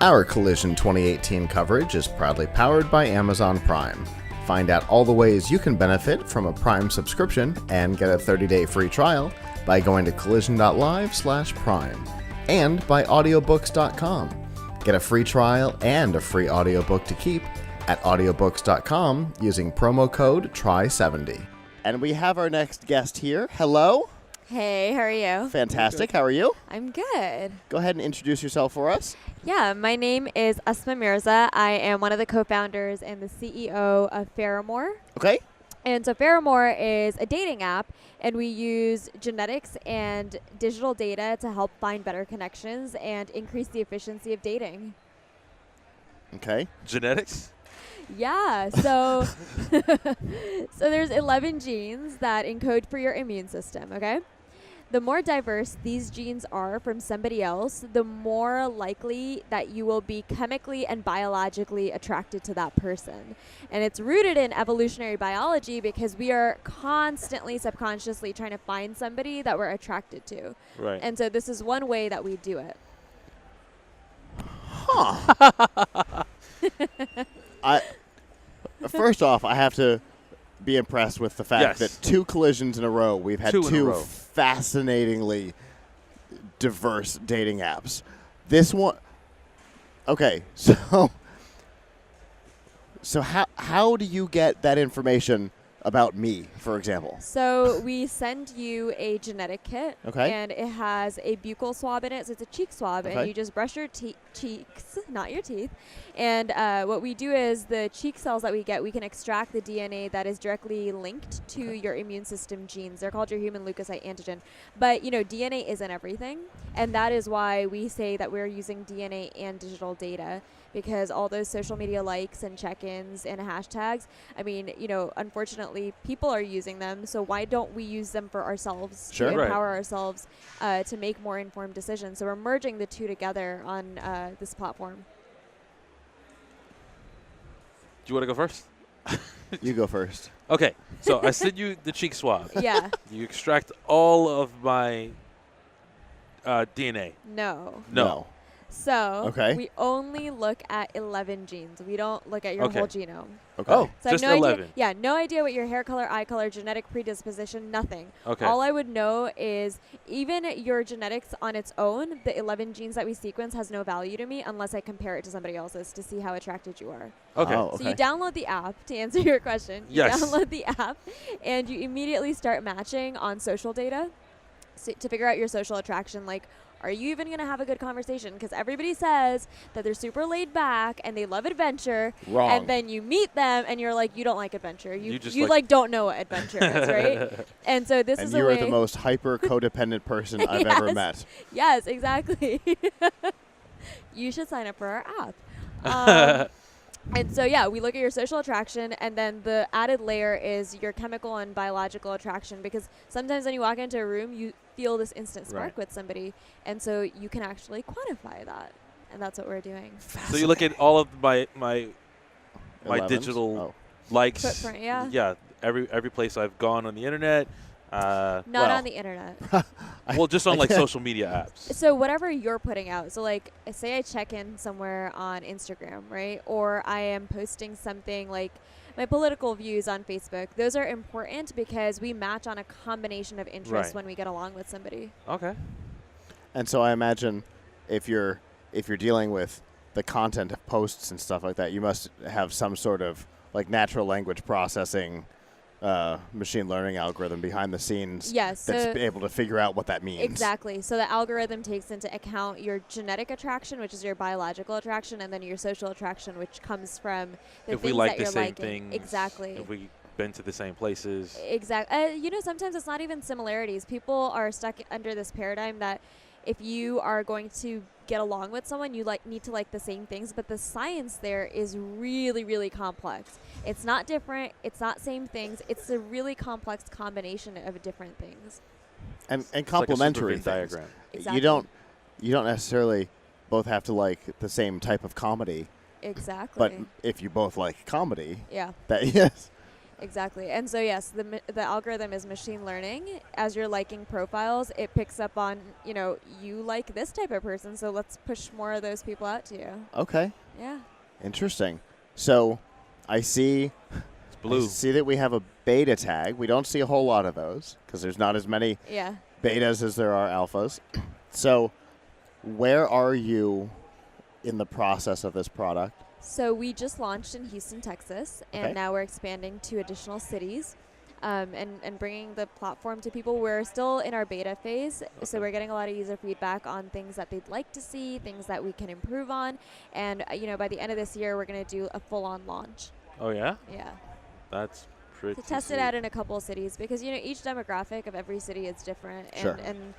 Our Collision 2018 coverage is proudly powered by Amazon Prime. Find out all the ways you can benefit from a Prime subscription and get a 30-day free trial by going to collision.live/prime and by audiobooks.com. Get a free trial and a free audiobook to keep at audiobooks.com using promo code TRY70. And we have our next guest here. Hello. Hey, how are you? Fantastic. How are you? I'm good. Go ahead and introduce yourself for us. Yeah, my name is Aslam Mirza. I am one of the co-founders and the CEO of Pheramor. Okay. And so Pheramor is a dating app, and we use genetics and digital data to help find better connections and increase the efficiency of dating. Okay. Genetics? Yeah, so so there's 11 genes that encode for your immune system, okay? The more diverse these genes are from somebody else, the more likely that you will be chemically and biologically attracted to that person. And it's rooted in evolutionary biology because we are constantly subconsciously trying to find somebody that we're attracted to. Right. And so this is one way that we do it. Huh. First off, I have to be impressed with the fact that 2 collisions in a row, we've had two fascinatingly diverse dating apps. This one, okay, so how do you get that information about me, for example? So we send you a genetic kit, okay, and it has a buccal swab in it, so it's a cheek swab, okay, and you just brush your cheeks, not your teeth. And what we do is the cheek cells that we get, we can extract the DNA that is directly linked to your immune system genes. They're called your human leukocyte antigen. But, you know, DNA isn't everything, and that is why we say that we're using DNA and digital data, because all those social media likes and check-ins and hashtags, I mean, you know, unfortunately, people are using them, so why don't we use them for ourselves to empower ourselves to make more informed decisions? So we're merging the two together on this platform. Do you want to go first? You go first. Okay, so I send you the cheek swab. Yeah. You extract all of my DNA. No. So we only look at 11 genes. We don't look at your whole genome. Okay. Oh, so just I have no 11. Idea, yeah, no idea what your hair color, eye color, genetic predisposition, nothing. Okay. All I would know is even your genetics on its own, the 11 genes that we sequence has no value to me unless I compare it to somebody else's to see how attracted you are. Okay. Oh, okay. So you download the app, to answer your question. Yes. You download the app, and you immediately start matching on social data to figure out your social attraction, like, are you even going to have a good conversation? Because everybody says that they're super laid back and they love adventure. Wrong. And then you meet them and you're like, you don't like adventure. You just like don't know what adventure is, right? And so this is a way. And you're the most hyper codependent person I've ever met. Yes, exactly. You should sign up for our app. And so, yeah, we look at your social attraction, and then the added layer is your chemical and biological attraction, because sometimes when you walk into a room, you feel this instant spark with somebody, and so you can actually quantify that, and that's what we're doing. So you look at all of my digital likes. Footprint, yeah. Yeah, every place I've gone on the internet. Not on the internet. Well, just on like social media apps. So whatever you're putting out. So like, say I check in somewhere on Instagram, right? Or I am posting something like my political views on Facebook. Those are important because we match on a combination of interests when we get along with somebody. Okay. And so I imagine if you're dealing with the content of posts and stuff like that, you must have some sort of like natural language processing machine learning algorithm behind the scenes that's able to figure out what that means. Exactly. So the algorithm takes into account your genetic attraction, which is your biological attraction, and then your social attraction, which comes from the if things we like that the you're same liking. things. Exactly. If we been to the same places. Exactly. You know, sometimes it's not even similarities. People are stuck under this paradigm that if you are going to get along with someone, you need to like the same things, but the science there is really, really complex. It's not different. It's not same things. It's a really complex combination of different things. And complementary like diagram. Exactly. You don't necessarily both have to like the same type of comedy. Exactly. But if you both like comedy, yeah. That yes. Exactly. And so, yes, the algorithm is machine learning. As you're liking profiles, it picks up on, you like this type of person, so let's push more of those people out to you. Okay. Yeah. Interesting. So I see blue. I see that we have a beta tag. We don't see a whole lot of those because there's not as many betas as there are alphas. So where are you in the process of this product? So we just launched in Houston, Texas, and now we're expanding to additional cities and bringing the platform to people. We're still in our beta phase, so we're getting a lot of user feedback on things that they'd like to see, things that we can improve on. And, by the end of this year, we're going to do a full-on launch. Oh, yeah? Yeah. That's pretty to test it out in a couple of cities because, each demographic of every city is different. Sure. And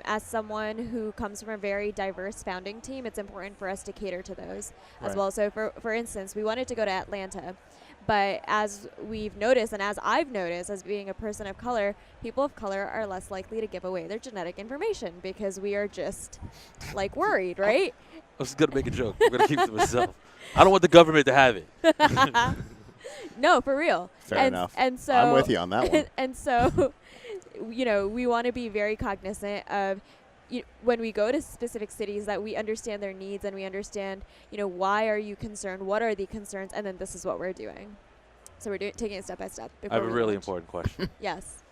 as someone who comes from a very diverse founding team, it's important for us to cater to those as well. So, for instance, we wanted to go to Atlanta. But as we've noticed, and as I've noticed, as being a person of color, people of color are less likely to give away their genetic information because we are just, worried, right? I was going to make a joke. I'm going to keep it to myself. I don't want the government to have it. No, for real. Fair enough. And so I'm with you on that one. And so, we want to be very cognizant of when we go to specific cities that we understand their needs and we understand, why are you concerned? What are the concerns? And then this is what we're doing. So we're taking it step by step. I have a really important question. Yes.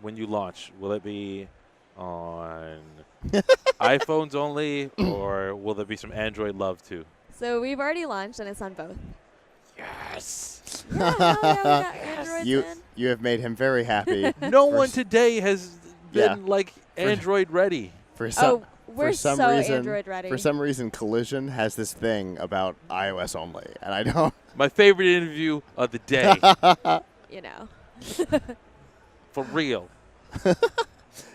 When you launch, will it be on iPhones only, or will there be some Android love too? So we've already launched, and it's on both. Yes. Yeah, hell yeah, we got Androids in. You have made him very happy. No one today has been Android ready. We're for some so reason, Android ready. For some reason, Collision has this thing about iOS only, and I don't. My favorite interview of the day. For real.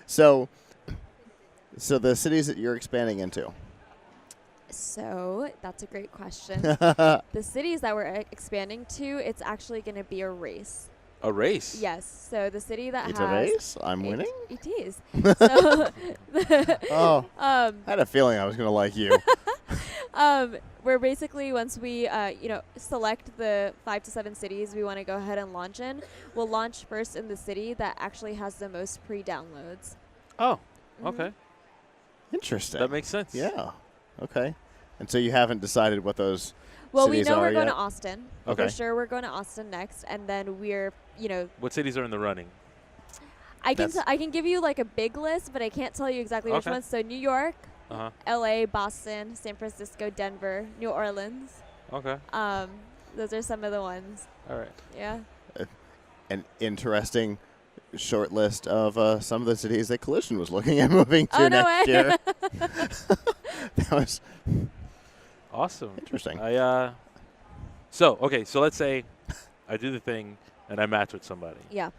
So the cities that you're expanding into. So that's a great question. The cities that we're expanding to, it's actually going to be a race. A race? Yes. So the city that it's has... a race? I'm winning? It is. So I had a feeling I was going to like you. We're basically, once we, select the 5 to 7 cities we want to go ahead and launch in, we'll launch first in the city that actually has the most pre-downloads. Oh, okay. Interesting. That makes sense. Yeah. Okay. And so you haven't decided what those Well, cities we know are we're going yet? to Austin. Okay. For sure we're going to Austin next. And then we're, What cities are in the running? I can give you a big list, but I can't tell you exactly which ones. So New York, LA, Boston, San Francisco, Denver, New Orleans. Okay. Those are some of the ones. All right. Yeah. An interesting short list of some of the cities that Collision was looking at moving to next year. That was awesome. Interesting. So let's say I do the thing and I match with somebody. Yeah.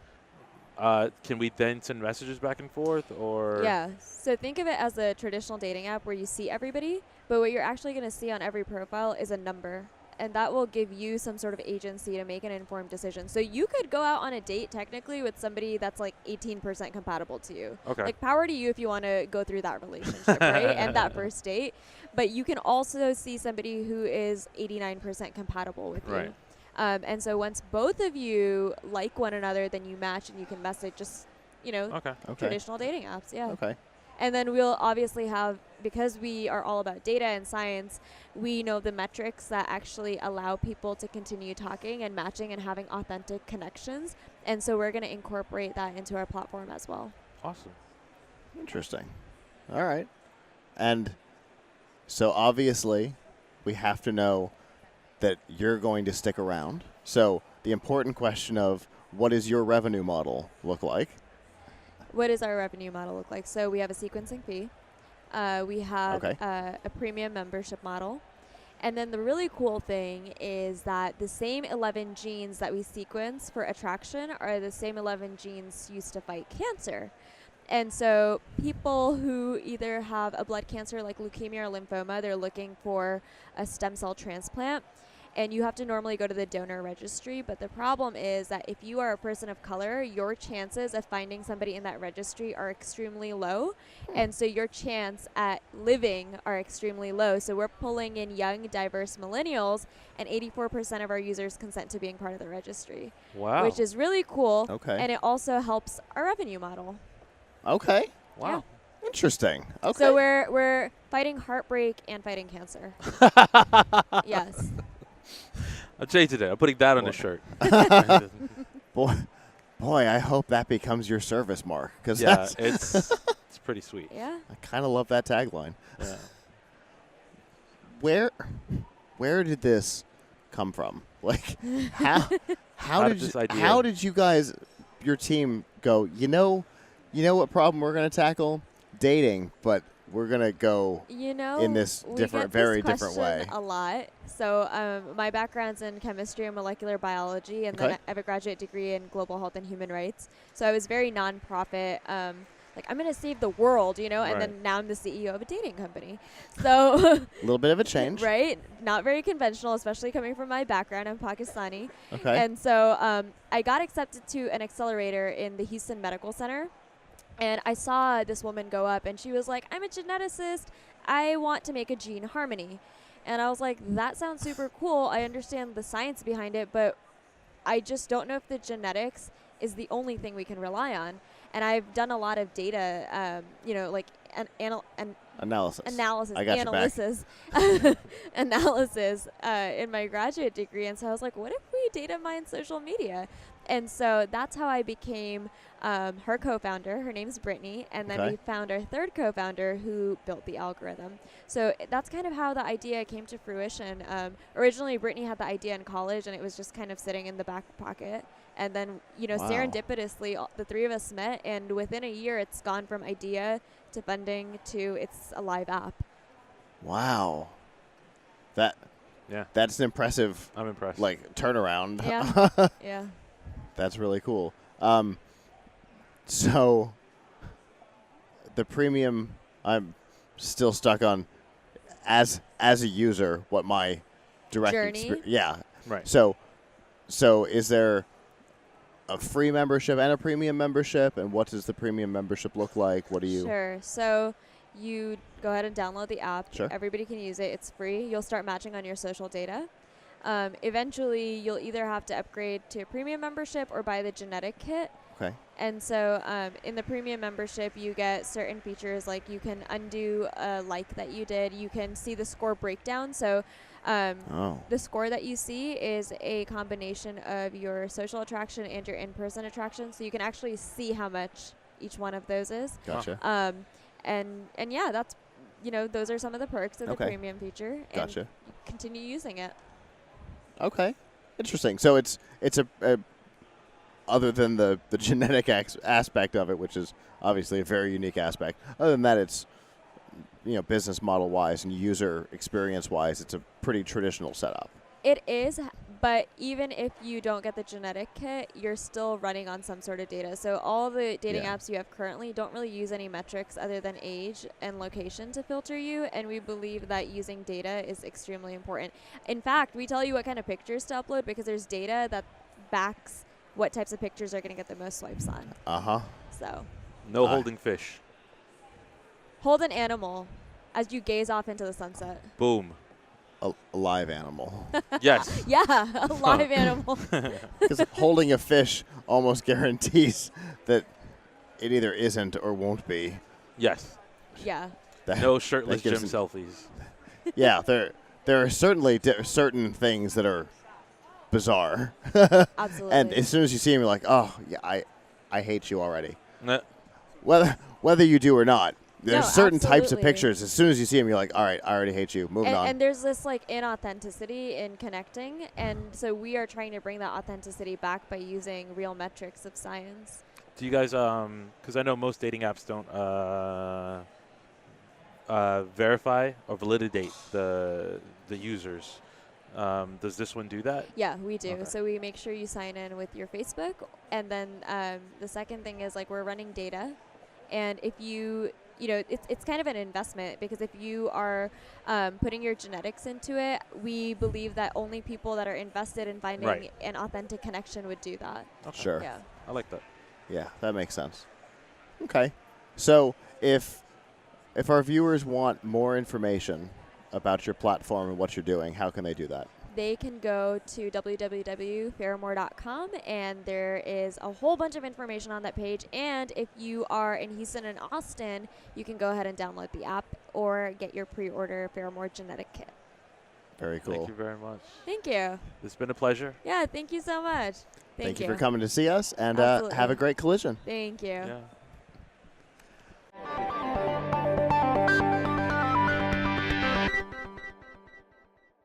Can we then send messages back and forth, or? Yeah. So think of it as a traditional dating app where you see everybody, but what you're actually going to see on every profile is a number. And that will give you some sort of agency to make an informed decision. So you could go out on a date technically with somebody that's 18% compatible to you. Okay. Power to you if you want to go through that relationship, right? And that first date. But you can also see somebody who is 89% compatible with you. Right. And so once both of you like one another, then you match and you can message just, traditional dating apps. Yeah. Okay. And then we'll obviously have, because we are all about data and science, we know the metrics that actually allow people to continue talking and matching and having authentic connections. And so we're going to incorporate that into our platform as well. Awesome. Interesting. All right. And so obviously we have to know that you're going to stick around. So the important question of what does your revenue model look like? What does our revenue model look like? So we have a sequencing fee. We have a premium membership model. And then the really cool thing is that the same 11 genes that we sequence for attraction are the same 11 genes used to fight cancer. And so people who either have a blood cancer like leukemia or lymphoma, they're looking for a stem cell transplant. and you have to normally go to the donor registry. But the problem is that if you are a person of color, your chances of finding somebody in that registry are extremely low. And so your chance at living are extremely low. So we're pulling in young, diverse millennials, and 84% of our users consent to being part of the registry. Wow. Which is really cool. Okay. And it also helps our revenue model. Okay. Wow. Interesting. Okay. So we're fighting heartbreak and fighting cancer. Yes. I'm changing it. I'm putting that on a shirt. boy, I hope that becomes your service mark, because Yeah, it's pretty sweet. Yeah. I kind of love that tagline. Yeah. Where did this come from? Like, how did this idea- how did you guys, your team, go? You know what problem we're gonna tackle? Dating, but we're gonna go in this we different, get very this different way. question a lot. So my background's in chemistry and molecular biology, and then Okay. I have a graduate degree in global health and human rights. So I was very nonprofit. Like, I'm going to save the world, and Right. then now I'm the CEO of a dating company. So A little bit of a change. right? Not very conventional, especially coming from my background. I'm Pakistani. Okay. And so I got accepted to an accelerator in the Houston Medical Center. And I saw this woman go up, and she was like, I'm a geneticist. I want to make a gene harmony. And I was like, that sounds super cool. I understand the science behind it, but I just don't know if the genetics is the only thing we can rely on. And I've done a lot of data, like Analysis. I got your back. analysis, analysis in my graduate degree. And so I was like, what if we data mine social media? And so that's how I became her co-founder. Her name's Brittany. And then Okay. we found our third co-founder who built the algorithm. So that's kind of how the idea came to fruition. Originally, Brittany had the idea in college, and it was just kind of sitting in the back pocket. And then, Wow. serendipitously, the three of us met. And within a year, it's gone from idea to funding to it's a live app. Wow. Yeah. That's an impressive, I'm impressed. like, turnaround. Yeah. Yeah. That's really cool. So the premium, I'm still stuck on as a user what my direct Journey? experience. Yeah. right. So is there a free membership and a premium membership, and what does the premium membership look like? What do you? Sure. So you go ahead and download the app. Sure. Everybody can use it. It's free. You'll start matching on your social data. Eventually, you'll either have to upgrade to a premium membership or buy the genetic kit. Okay. And so in the premium membership, you get certain features like you can undo a like that you did. You can see the score breakdown. So the score that you see is a combination of your social attraction and your in-person attraction. So you can actually see how much each one of those is. Gotcha. And yeah, that's, those are some of the perks of the Okay. premium feature. And Gotcha. you continue using it. Okay. Interesting. So it's a other than the genetic aspect of it, which is obviously a very unique aspect. Other than that, it's business model wise and user experience wise, it's a pretty traditional setup. It is, but even if you don't get the genetic kit, you're still running on some sort of data. So all the dating Yeah. apps you have currently don't really use any metrics other than age and location to filter you, and we believe that using data is extremely important. In fact, we tell you what kind of pictures to upload because there's data that backs what types of pictures are going to get the most swipes on. Uh-huh. So No holding fish. hold an animal as you gaze off into the sunset. Boom. A live animal. Yes. Yeah, a live animal. Because holding a fish almost guarantees that it either isn't or won't be. Yes. Yeah. No shirtless that gym gives selfies. Yeah, there are certainly certain things that are bizarre. Absolutely. And as soon as you see him, you're like, oh, yeah, I hate you already. Nah. Whether you do or not. There's No, certain types of absolutely. pictures. As soon as you see him, you're like, all right, I already hate you. Moving on. And there's this like inauthenticity in connecting, and so we are trying to bring that authenticity back by using real metrics of science. Do you guys, because I know most dating apps don't verify or validate the users. Does this one do that? Yeah, we do. Okay. So we make sure you sign in with your Facebook, and then the second thing is like we're running data, and if you it's kind of an investment, because if you are putting your genetics into it, we believe that only people that are invested in finding Right. an authentic connection would do that. Okay. Sure. Yeah. I like that. Yeah, that makes sense. Okay. So if our viewers want more information about your platform and what you're doing, how can they do that? They can go to www.pheramor.com, and there is a whole bunch of information on that page. And if you are in Houston and Austin, you can go ahead and download the app or get your pre-order Pheramor genetic kit. Very cool. Thank you very much. Thank you. It's been a pleasure. Yeah, thank you so much. Thank you for coming to see us, and Absolutely. have a great collision. Thank you. Yeah.